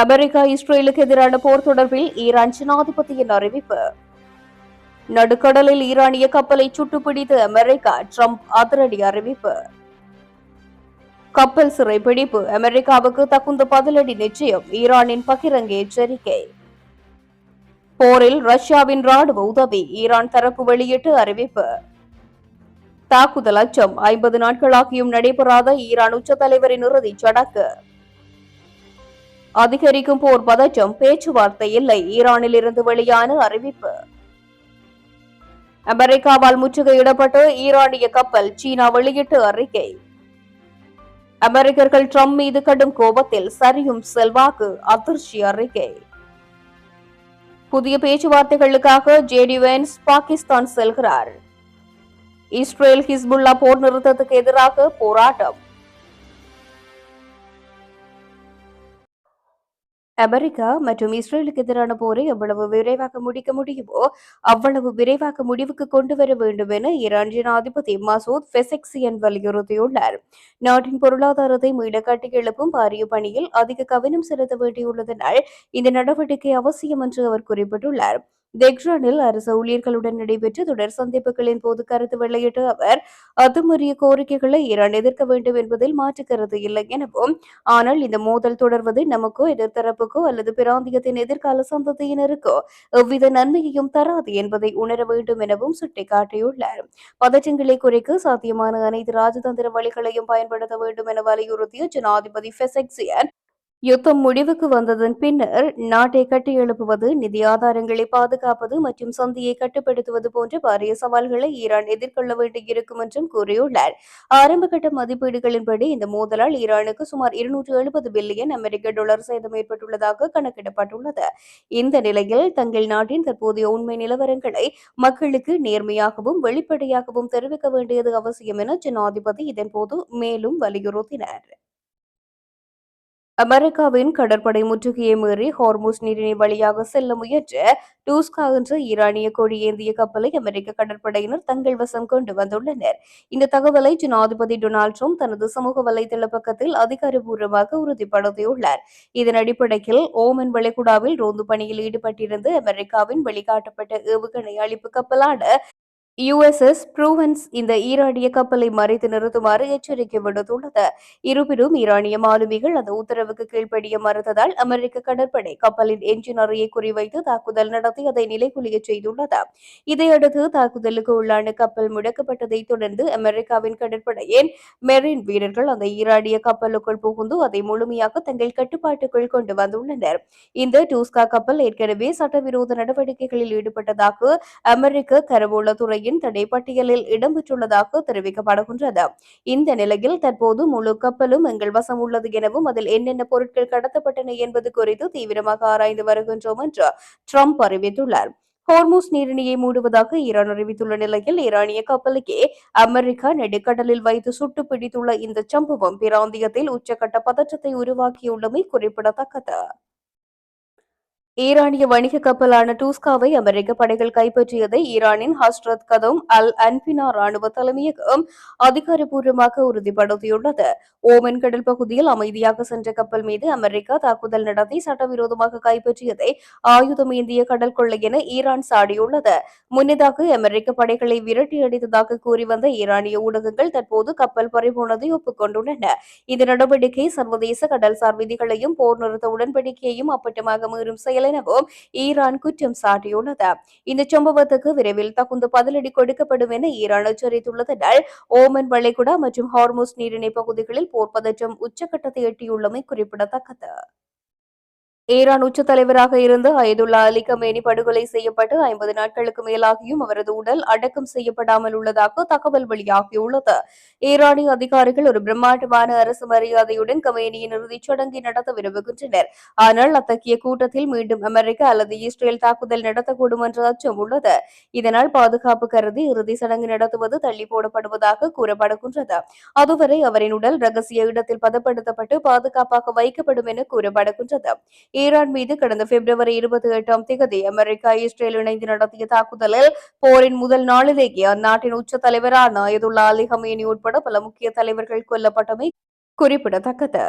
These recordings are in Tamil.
அமெரிக்கா இஸ்ரேலுக்கு எதிரான போர் தொடர்பில் ஈரான் ஜனாதிபதியின் அறிவிப்பு. நடுக்கடலில் ஈரானிய கப்பலை சுட்டுப்பிடித்த அமெரிக்கா, ட்ரம்ப் அதிரடி அறிவிப்பு. கப்பல் சிறைபிடிப்பு, அமெரிக்காவுக்கு தகுந்த பதிலடி நிச்சயம், ஈரானின் பகிரங்க எச்சரிக்கை. போரில் ரஷ்யாவின் ராணுவ உதவி, ஈரான் தரப்பு வெளியிட்டு அறிவிப்பு. தாக்குதல் அச்சம், 50 நாட்களாகியும் நடைபெறாத ஈரான் உச்ச தலைவரின் இறுதிச் சடங்கு. அதிகரிக்கும் போர் பதற்றம், பேச்சுவார்த்தை இல்லை, ஈரானில் இருந்து வெளியான அறிவிப்பு. அமெரிக்காவால் முற்றுகையிடப்பட்ட ஈரானிய கப்பல், சீனா வெளியிட்ட அறிக்கை. அமெரிக்கர்கள் ட்ரம்ப் மீது கடும் கோபத்தில், சரியும் செல்வாக்கு, அதிர்ச்சி அறிக்கை. புதிய பேச்சுவார்த்தைகளுக்காக ஜேடி வென்ஸ் பாகிஸ்தான் செல்கிறார். இஸ்ரேல் ஹிஸ்புல்லா போர் நிறுத்தத்துக்கு எதிராக போராட்டம். அமெரிக்கா மற்றும் இஸ்ரேலுக்கு எதிரான போரை எவ்வளவு விரைவாக முடிக்க முடியுமோ அவ்வளவு விரைவாக முடிவுக்கு கொண்டு வர வேண்டும் என ஈரான் ஜனாதிபதி மசூத் பெசெக்சியன் வலியுறுத்தியுள்ளார். நாட்டின் பொருளாதாரத்தை மீள கட்டியெழுப்பும் பாரிய பணியில் அதிக கவனம் செலுத்த வேண்டியுள்ளதனால் இந்த நடவடிக்கை அவசியம் என்று அவர் குறிப்பிட்டுள்ளார். தெஹ்ரானில் அரசு ஊழியர்களுடன் நடைபெற்ற தொடர் சந்திப்புகளின் போது கருத்து வெளியிட்ட அவர், அத்துமீறிய கோரிக்கைகளை ஈரான் எதிர்க்க வேண்டும் என்பதில் மாற்று கருத்து இல்லை எனவும், ஆனால் இந்த மோதல் தொடர்வது நமக்கோ எதிர்த்தரப்புக்கோ அல்லது பிராந்தியத்தின் எதிர்கால சந்ததியினருக்கோ எவ்வித நன்மையையும் தராது என்பதை உணர வேண்டும் எனவும் சுட்டிக்காட்டியுள்ளார். பதற்றங்களை குறைக்க சாத்தியமான அனைத்து ராஜதந்திர வழிகளையும் பயன்படுத்த வேண்டும் என வலியுறுத்திய ஜனாதிபதி பெசெக்சியன், யுத்தம் முடிவுக்கு வந்ததன் பின்னர் நாட்டை கட்டியெழுப்புவது, நிதி ஆதாரங்களை பாதுகாப்பது மற்றும் சந்தையை கட்டுப்படுத்துவது போன்ற பாரிய சவால்களை ஈரான் எதிர்கொள்ள வேண்டியிருக்கும் என்றும் கூறியுள்ளார். ஆரம்பகட்ட மதிப்பீடுகளின்படி இந்த மோதலால் ஈரானுக்கு சுமார் 270 பில்லியன் அமெரிக்க டாலர் சேதம் ஏற்பட்டுள்ளதாக கணக்கிடப்பட்டுள்ளது. இந்த நிலையில் தங்கள் நாட்டின் தற்போதைய உண்மை நிலவரங்களை மக்களுக்கு நேர்மையாகவும் வெளிப்படையாகவும் தெரிவிக்க வேண்டியது அவசியம் என ஜனாதிபதி இதன்போது மேலும் வலியுறுத்தினார். அமெரிக்காவின் கடற்படை முற்றுகையை மீறி ஹார்முஸ் நீரிணை வழியாக செல்ல முயன்ற டூஸ்கா என்ற ஈரானிய கொடி ஏந்திய கப்பலை அமெரிக்க கடற்படையினர் தங்கள் வசம் கொண்டு வந்துள்ளனர். இந்த தகவலை ஜனாதிபதி டொனால்டு ட்ரம்ப் தனது சமூக வலைதள பக்கத்தில் அதிகாரப்பூர்வமாக உறுதிப்படுத்தியுள்ளார். இதன் அடிப்படையில் ஓமன் வளைகுடாவில் ரோந்து பணியில் ஈடுபட்டிருந்த அமெரிக்காவின் வெளிக்காட்டப்பட்ட ஏவுகணை அழிப்பு கப்பலான USS ப்ரூவன்ஸ் இந்த ஈரானிய கப்பலை மறைத்து நிறுத்துமாறு எச்சரிக்கை விடுத்துள்ளது. இருப்பினும் ஈரானிய மாலுமிகள் அந்த உத்தரவுக்கு கீழ்ப்படிய மறுத்ததால் அமெரிக்க கடற்படை கப்பலின் எஞ்சின் அறையை குறிவைத்து தாக்குதல் நடத்தி அதை நிலைகுலிய செய்துள்ளது. இதையடுத்து தாக்குதலுக்கு உள்ளான கப்பல் முடக்கப்பட்டதை தொடர்ந்து அமெரிக்காவின் கடற்படையின் மெரின் வீரர்கள் அந்த ஈரானிய கப்பலுக்குள் புகுந்து அதை முழுமையாக தங்கள் கட்டுப்பாட்டுக்குள் கொண்டு வந்துள்ளனர். இந்த டூஸ்கா கப்பல் ஏற்கனவே சட்டவிரோத நடவடிக்கைகளில் ஈடுபட்டதாக அமெரிக்க கரவோளத்துறையின் தடை பட்டியலில் இடம்பெற்றுள்ளதாக தெரிவிக்கப்படுகின்றது. இந்த நிலையில் தற்போது முழு கப்பலும் எங்கள் வசம் உள்ளது எனவும் அதில் என்னென்ன பொருட்கள் கடத்தப்பட்டன என்பது குறித்து தீவிரமாக ஆராய்ந்து வருகின்றோம் என்று ட்ரம்ப் அறிவித்துள்ளார். ஹோர்முஸ் நீரிணையை மூடுவதாக ஈரான் அறிவித்துள்ள நிலையில் ஈரானிய கப்பலுக்கே அமெரிக்கா நெடுக்கடலில் வைத்து சுட்டு பிடித்துள்ள இந்த சம்பவம் பிராந்தியத்தில் உச்சகட்ட பதற்றத்தை உருவாக்கியுள்ளமை குறிப்பிடத்தக்கது. ஈரானிய வணிக கப்பலான டூஸ்காவை அமெரிக்க படைகள் கைப்பற்றியதை ஈரானின் ஹஸ்ரத் கதம் அல் அன்பினா ராணுவ தலைமையகம் அதிகாரப்பூர்வமாக உறுதிப்படுத்தியுள்ளது. ஓமன் கடல் பகுதியில் அமைதியாக சென்ற கப்பல் மீது அமெரிக்கா தாக்குதல் நடத்தி சட்டவிரோதமாக கைப்பற்றியதை ஆயுதம் ஏந்திய கடல் கொள்ளை என ஈரான் சாடியுள்ளது. முன்னதாக அமெரிக்க படைகளை விரட்டியடித்ததாக கூறி வந்த ஈரானிய ஊடகங்கள் தற்போது கப்பல் பறிபோனதை ஒப்புக்கொண்டுள்ளன. இந்த நடவடிக்கை சர்வதேச கடல்சார் விதிகளையும் போர் நிறுத்த உடன்படிக்கையையும் அப்பட்டமாக மீறும் செயல் எனவும் ஈரான் குற்றம் சாட்டியுள்ளது. இந்த சம்பவத்துக்கு விரைவில் தகுந்த பதிலடி கொடுக்கப்படும் என ஈரான் எச்சரித்துள்ளதால் ஓமன் வளைகுடா மற்றும் ஹார்முஸ் நீரிணை பகுதிகளில் போர் பதற்றம் உச்சகட்டத்தை எட்டியுள்ளமை குறிப்பிடத்தக்கது. ஈரான் உச்ச தலைவராக இருந்த அயதுல்லா அலி கமேனி படுகொலை செய்யப்பட்டு 50 நாட்களுக்கு மேலாகியும் அவரது உடல் அடக்கம் செய்யப்படாமல் உள்ளதாக தகவல் வெளியாகியுள்ளது. ஈரானிய அதிகாரிகள் ஒரு பிரம்மாண்டமான அரசு மரியாதையுடன் கமேனியின் இறுதிச் சடங்கை நடத்த விரும்புகின்றனர். ஆனால் அத்தகைய கூட்டத்தில் மீண்டும் அமெரிக்கா அல்லது இஸ்ரேல் தாக்குதல் நடத்தக்கூடும் என்ற அச்சம் உள்ளது. இதனால் பாதுகாப்பு கருதி இறுதி சடங்கு நடத்துவது தள்ளி போடப்படுவதாக கூறப்படுகின்றது. அதுவரை அவரின் உடல் ரகசிய இடத்தில் பதப்படுத்தப்பட்டு பாதுகாப்பாக வைக்கப்படும் என கூறப்படுகின்றது. ஈரான் மீது கடந்த பிப்ரவரி 28ஆம் தேதி அமெரிக்கா இஸ்ரேல் இணைந்து நடத்திய தாக்குதலில் போரின் முதல் நாளிலேயே அந்நாட்டின் உச்ச தலைவரான அயதுல்லா அலி கமேனி உட்பட பல முக்கிய தலைவர்கள் கொல்லப்பட்டமை குறிப்பிடத்தக்கது.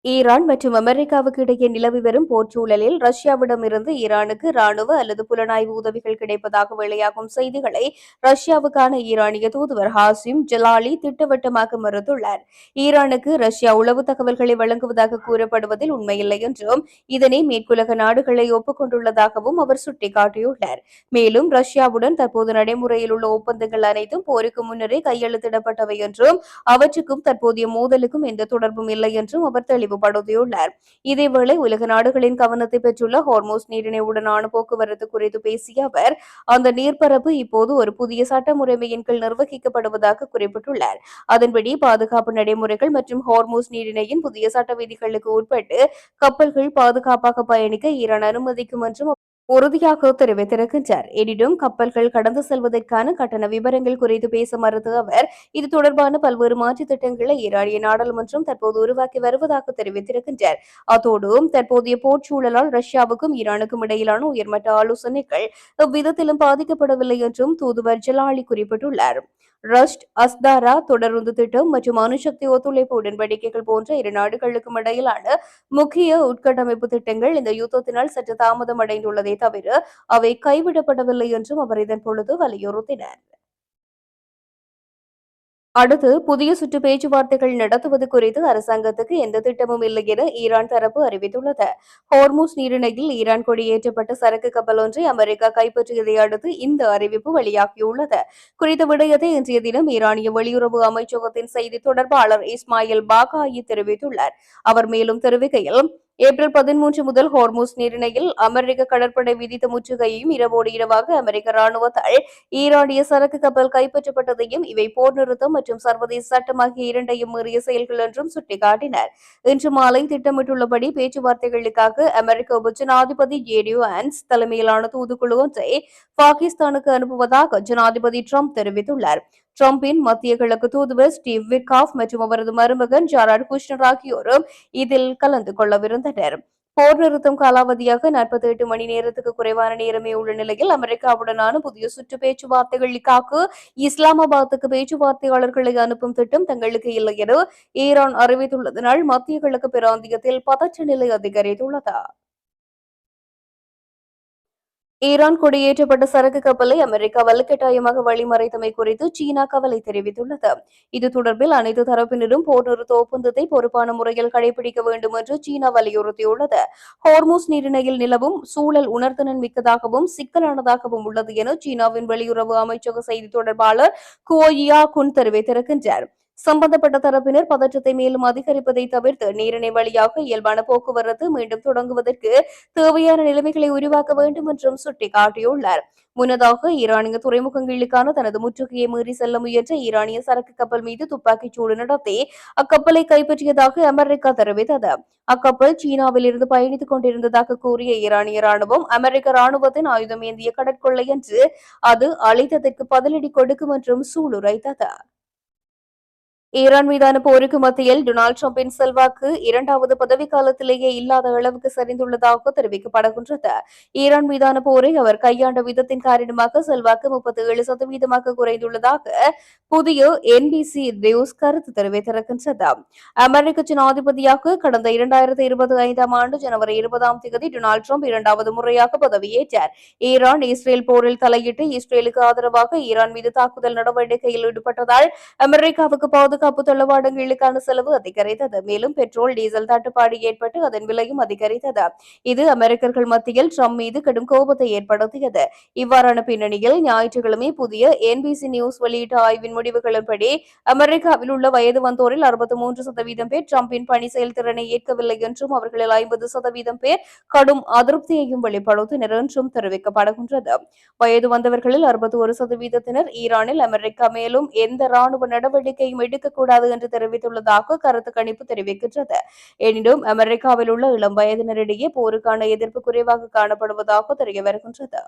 ஈரான் மற்றும் அமெரிக்காவுக்கு இடையே நிலவி வரும் போர் சூழலில் ரஷ்யாவிடமிருந்து ஈரானுக்கு ராணுவ அல்லது புலனாய்வு உதவிகள் கிடைப்பதாக வெளியாகும் செய்திகளை ரஷ்யாவுக்கான ஈரானிய தூதுவர் ஹாசிம் ஜலாலி திட்டவட்டமாக மறுத்துள்ளார். ஈரானுக்கு ரஷ்யா உளவு தகவல்களை வழங்குவதாக கூறப்படுவதில் உண்மையில்லை என்றும் இதனை மேற்குலக நாடுகளை ஒப்புக்கொண்டுள்ளதாகவும் அவர் சுட்டிக்காட்டியுள்ளார். மேலும் ரஷ்யாவுடன் தற்போது நடைமுறையில் உள்ள ஒப்பந்தங்கள் அனைத்தும் போருக்கு முன்னரே கையெழுத்திடப்பட்டவை என்றும் அவற்றுக்கும் தற்போதைய மோதலுக்கும் எந்த தொடர்பும் இல்லை என்றும் அவர் தெளிவுபடுத்தியுள்ளார். இதேவேளை உலக நாடுகளின் கவனத்தை பெற்றுள்ள ஹோர்மோஸ் நீரிணையுடனான போக்குவரத்து குறித்து பேசிய அவர், அந்த நீர்ப்பரப்பு இப்போது ஒரு புதிய சட்ட முறைமையின் கீழ் நிர்வகிக்கப்படுவதாக குறிப்பிட்டுள்ளார். அதன்படி பாதுகாப்பு நடைமுறைகள் மற்றும் ஹோர்மோஸ் நீரிணையின் புதிய சட்ட விதிகளுக்கு உட்பட்டு கப்பல்கள் பாதுகாப்பாக பயணிக்க ஈரான் அனுமதிக்கும் என்றும் உறுதியாக தெரிவித்திருக்கின்றார். எனினும் கப்பல்கள் கடந்து செல்வதற்கான கட்டண விவரங்கள் குறித்து பேச மறுத்த அவர், இது தொடர்பான பல்வேறு மாற்றுத் திட்டங்களை ஈரானிய நாடாளுமன்றம் தற்போது உருவாக்கி வருவதாக தெரிவித்திருக்கின்றார். அதோடு தற்போதைய போர் சூழலால் ரஷ்யாவுக்கும் ஈரானுக்கும் இடையிலான உயர்மட்ட ஆலோசனைகள் எவ்விதத்திலும் பாதிக்கப்படவில்லை என்றும் தூதுவர் ஜலாலி குறிப்பிட்டுள்ளார். ரஷ்ட், அஸ்தாரா தொடருந்து திட்டம் மற்றும் அணுசக்தி ஒத்துழைப்பு உடன்படிக்கைகள் போன்ற இரு நாடுகளுக்கும் இடையிலான முக்கிய உட்கட்டமைப்பு திட்டங்கள் இந்த யுத்தத்தினால் சற்று தாமதமடைந்துள்ளதே தவிர அவை கைவிடப்படவில்லை என்றும் அவர் இதன் பொழுது வலியுறுத்தினார். அடுத்து புதிய சுற்று பேச்சுவார்த்தைகள் நடத்துவது குறித்து அரசாங்கத்துக்கு எந்த திட்டமும் இல்லை என ஈரான் தரப்பு அறிவித்துள்ளது. ஹோர்முஸ் நீரிணையில் ஈரான் கொடியேற்றப்பட்ட சரக்கு கப்பல் ஒன்றை அமெரிக்கா கைப்பற்றியதை அடுத்து இந்த அறிவிப்பு வெளியாகியுள்ளது. குறித்த விடயத்தை இன்றைய தினம் ஈரானிய வெளியுறவு அமைச்சகத்தின் செய்தி தொடர்பாளர் இஸ்மாயில் பாகாயி தெரிவித்துள்ளார். அவர் மேலும் தெரிவிக்கையில், ஏப்ரல் 13 முதல் ஹோர்முஸ் நீரிணையில் அமெரிக்க கடற்படை விதித்த முற்றுகையையும் இரவோடு இரவாக அமெரிக்க ராணுவத்தால் ஈரானிய சரக்கு கப்பல் கைப்பற்றப்பட்டதையும் இவை போர் நிறுத்தம் மற்றும் சர்வதேச சட்டம் ஆகிய இரண்டையும் மீறிய செயல்கள் என்றும் சுட்டிக்காட்டினர். இன்று மாலை திட்டமிட்டுள்ளபடி பேச்சுவார்த்தைகளுக்காக அமெரிக்க உப ஜனாதிபதி ஜே.டி. வான்ஸ் தலைமையிலான தூதுக்குழு ஒன்றை பாகிஸ்தானுக்கு அனுப்புவதாக ஜனாதிபதி டிரம்ப் தெரிவித்துள்ளார். டிரம்பின் மத்திய கிழக்கு தூதுவர் ஸ்டீவ் விட்காஃப் மற்றும் அவரது மருமகன் ஜாரட் குஷ்னர் ஆகியோரும் இதில் கலந்து கொள்ளவிருந்தனர். போர் நிறுத்தம் காலாவதியாக 48 மணி நேரத்துக்கு குறைவான நேரமே உள்ள நிலையில் அமெரிக்காவுடனான புதிய சுற்று பேச்சுவார்த்தைகளுக்காக இஸ்லாமாபாத்துக்கு பேச்சுவார்த்தையாளர்களை அனுப்பும் திட்டம் தங்களுக்கு இல்லை என ஈரான் அறிவித்துள்ளதனால் மத்திய கிழக்கு பிராந்தியத்தில் பதற்ற நிலை அதிகரித்துள்ளது. ஈரான் கொடியேற்றப்பட்ட சரக்கு கப்பலை அமெரிக்கா வலுக்கட்டாயமாக வழிமறைத்தமை குறித்து சீனா கவலை தெரிவித்துள்ளது. இது தொடர்பில் அனைத்து தரப்பினரும் போர் நிறுத்த ஒப்பந்தத்தை பொறுப்பான முறையில் கடைபிடிக்க வேண்டும் என்று சீனா வலியுறுத்தியுள்ளது. ஹோர்முஸ் நீரிணையில் நிலவும் சூழல் உணர்திறன் மிக்கதாகவும் சிக்கலானதாகவும் உள்ளது என சீனாவின் வெளியுறவு அமைச்சக செய்தி தொடர்பாளர் குவோ குன் தெரிவித்திருக்கின்றார். சம்பந்தப்பட்ட தரப்பினர் பதற்றத்தை மேலும் அதிகரிப்பதை தவிர்த்து நீரிணை வழியாக இயல்பான போக்குவரத்து மீண்டும் தொடங்குவதற்கு தேவையான நிலைமைகளை உருவாக்க வேண்டும் என்றும் சுட்டிக்காட்டியுள்ளார். முன்னதாக ஈரானிய துறைமுகங்களுக்கான தனது முற்றுகையை மீறி செல்ல முயன்ற ஈரானிய சரக்கு கப்பல் மீது துப்பாக்கிச் சூடு நடத்தி அக்கப்பலை கைப்பற்றியதாக அமெரிக்கா தெரிவித்தது. அக்கப்பல் சீனாவில் இருந்து பயணித்துக் கொண்டிருந்ததாக கூறிய ஈரானிய ராணுவம் அமெரிக்க ராணுவத்தின் ஆயுதம் ஏந்திய கடற்கொள்ளை என்று அது அழைத்ததற்கு பதிலடி கொடுக்கும் என்றும் சூளுரைத்தது. ஈரான் மீதான போருக்கு மத்தியில் டொனால்டு டிரம்பின் செல்வாக்கு இரண்டாவது பதவிக்காலத்திலேயே இல்லாத அளவுக்கு சரிந்துள்ளதாக தெரிவிக்கப்படுகின்றது. ஈரான் மீதான போரை அவர் கையாண்ட விதத்தின் காரணமாக செல்வாக்கு 37% குறைந்துள்ளதாக புதிய என்பிசி நியூஸ் கருத்து தெரிவித்திருக்கின்றது. அமெரிக்க ஜனாதிபதியாக கடந்த 2025 ஆண்டு ஜனவரி 20 டொனால்டு டிரம்ப் இரண்டாவது முறையாக பதவியேற்றார். ஈரான் இஸ்ரேல் போரில் தலையிட்டு இஸ்ரேலுக்கு ஆதரவாக ஈரான் மீது தாக்குதல் நடவடிக்கையில் ஈடுபட்டதால் அமெரிக்காவுக்கு பாதுகாப்பு தளவாடங்களுக்கான செலவு அதிகரித்தது. மேலும் பெட்ரோல் டீசல் தட்டுப்பாடு ஏற்பட்டு அதன் விலையும் அதிகரித்தது. இது அமெரிக்கர்கள் மத்தியில் ட்ரம்ப் மீது கடும் கோபத்தை ஏற்படுத்தியது. இவ்வாறான பின்னணியில் ஞாயிற்றுக்கிழமை புதிய என்பிசி நியூஸ் வெளியிட்ட ஆய்வின் முடிவுகளின்படி அமெரிக்காவில் உள்ள வயது வந்தோரில் 63% பேர் ட்ரம்பின் பணி செயல்திறனை ஏற்கவில்லை என்றும் அவர்களில் 50% பேர் கடும் அதிருப்தியையும் வெளிப்படுத்தினர் என்றும் தெரிவிக்கப்படுகின்றது. வயது வந்தவர்களில் 61% ஈரானில் அமெரிக்கா மேலும் எந்த ராணுவ நடவடிக்கையும் எடுக்கக்கூடாது என்று தெரிவித்துள்ளதாக கருத்து கணிப்பு தெரிவிக்கின்றது. எனினும் அமெரிக்காவில் உள்ள இளம் வயதினரிடையே போருக்கான எதிர்ப்பு குறைவாக காணப்படுவதாக தெரிய வருகின்றது.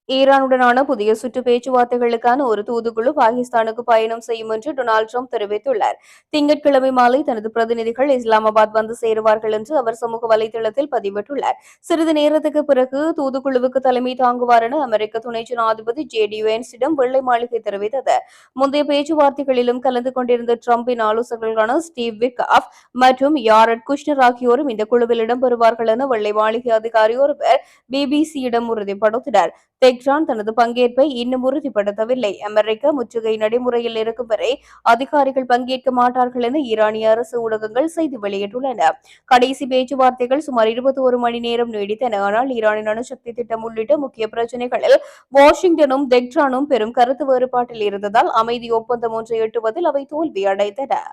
ஈரானுடனான புதிய சுற்று பேச்சுவார்த்தைகளுக்கான ஒரு தூதுக்குழு பாகிஸ்தானுக்கு பயணம் செய்யும் என்று டொனால்டு ட்ரம்ப் தெரிவித்துள்ளார். திங்கட்கிழமை மாலை தனது பிரதிநிதிகள் இஸ்லாமாபாத் வந்து சேருவார்கள் என்று அவர் சமூக வலைதளத்தில் பதிவிட்டுள்ளார். சிறிது நேரத்துக்கு பிறகு தூதுக்குழுவுக்கு தலைமை தாங்குவார் என அமெரிக்க துணை ஜனாதிபதி ஜே.டி. வேன்ஸிடம் வெள்ளை மாளிகை தெரிவித்தது. முந்தைய பேச்சுவார்த்தைகளிலும் கலந்து கொண்டிருந்த ட்ரம்பின் ஆலோசகர்களான ஸ்டீவ் விட்காஃப் மற்றும் யாரட் குஷ்னர் ஆகியோரும் இந்த குழுவில் இடம்பெறுவார்கள் என வெள்ளை மாளிகை அதிகாரி ஒருவர் பிபிசியிடம் உறுதிப்படுத்தினார். தெஹ்ரான் தனது பங்கேற்பை இன்னும் உறுதிப்படுத்தவில்லை. அமெரிக்க முற்றுகை நடைமுறையில் இருக்கும் வரை அதிகாரிகள் பங்கேற்க மாட்டார்கள் என ஈரானிய அரசு ஊடகங்கள் செய்தி வெளியிட்டுள்ளன. கடைசி பேச்சுவார்த்தைகள் சுமார் 21 மணி நேரம் நீடித்தன. ஆனால் ஈரானின் அணுசக்தி திட்டம் உள்ளிட்ட முக்கிய பிரச்சினைகளில் வாஷிங்டனும் தெஹ்ரானும் பெரும் கருத்து வேறுபாட்டில் இருந்ததால் அமைதி ஒப்பந்தம் ஒன்றை எட்டுவதில் அவை தோல்வியடைந்தன.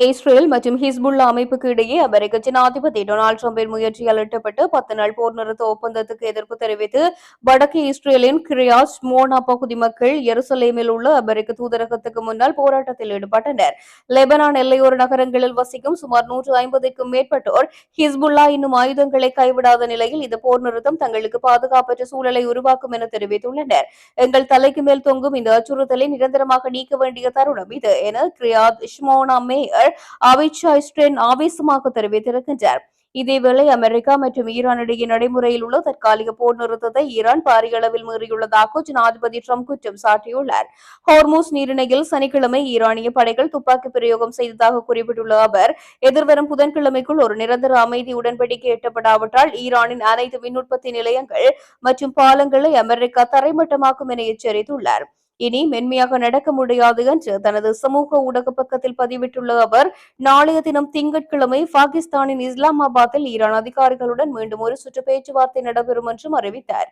இஸ்ரேல் மற்றும் ஹிஸ்புல்லா அமைப்புக்கு இடையே அமெரிக்க ஜனாதிபதி டொனால்டு டிரம்பின் முயற்சியால் எட்டப்பட்ட 10 நாள் போர் நிறுத்த ஒப்பந்தத்துக்கு எதிர்ப்பு தெரிவித்து வடக்கு இஸ்ரேலின் கிரியாட் மோனா பகுதி மக்கள் எருசலேமில் உள்ள அமெரிக்க தூதரகத்துக்கு முன்னால் போராட்டத்தில் ஈடுபட்டனர். லெபனான் எல்லையோர நகரங்களில் வசிக்கும் சுமார் 150க்கும் மேற்பட்டோர் ஹிஸ்புல்லா இன்னும் ஆயுதங்களை கைவிடாத நிலையில் இந்த போர் நிறுத்தம் தங்களுக்கு பாதுகாப்பற்ற சூழலை உருவாக்கும் என தெரிவித்துள்ளனர். எங்கள் தலைக்கு மேல் தொங்கும் இந்த அச்சுறுத்தலை நிரந்தரமாக நீக்க வேண்டிய தருணம் இது என கிரியாத் ஷ்மோனா மேயர் அவிச்சா ஸ்ட்ரென் ஆவேசமாக தெரிவித்திருக்கின்றார். இதேவேளை அமெரிக்கா மற்றும் ஈரான் இடையே நடைமுறையில் உள்ள தற்காலிக போர் நிறுத்தத்தை ஈரான் பாரிய அளவில் மீறியுள்ளதாக ஜனாதிபதி ட்ரம்ப் குற்றம் சாட்டியுள்ளார். ஹோர்மூஸ் நீரிணையில் சனிக்கிழமை ஈரானிய படைகள் துப்பாக்கி பிரயோகம் செய்ததாக குறிப்பிட்டுள்ள அவர் எதிர்வரும் புதன்கிழமைக்குள் ஒரு நிரந்தர அமைதி உடன்படிக்கை எட்டப்படாவிட்டால் ஈரானின் அனைத்து மின் உற்பத்தி நிலையங்கள் மற்றும் பாலங்களை அமெரிக்கா தரைமட்டமாக்கும் என எச்சரித்துள்ளார். இனி மென்மையாக நடக்க முடியாது என்று தனது சமூக ஊடக பக்கத்தில் பதிவிட்டுள்ள அவர் நாளைய தினம் திங்கட்கிழமை பாகிஸ்தானின் இஸ்லாமாபாத்தில் ஈரான் அதிகாரிகளுடன் மீண்டும் ஒரு சுற்று பேச்சுவார்த்தை நடைபெறும் என்றும் அறிவித்தார்.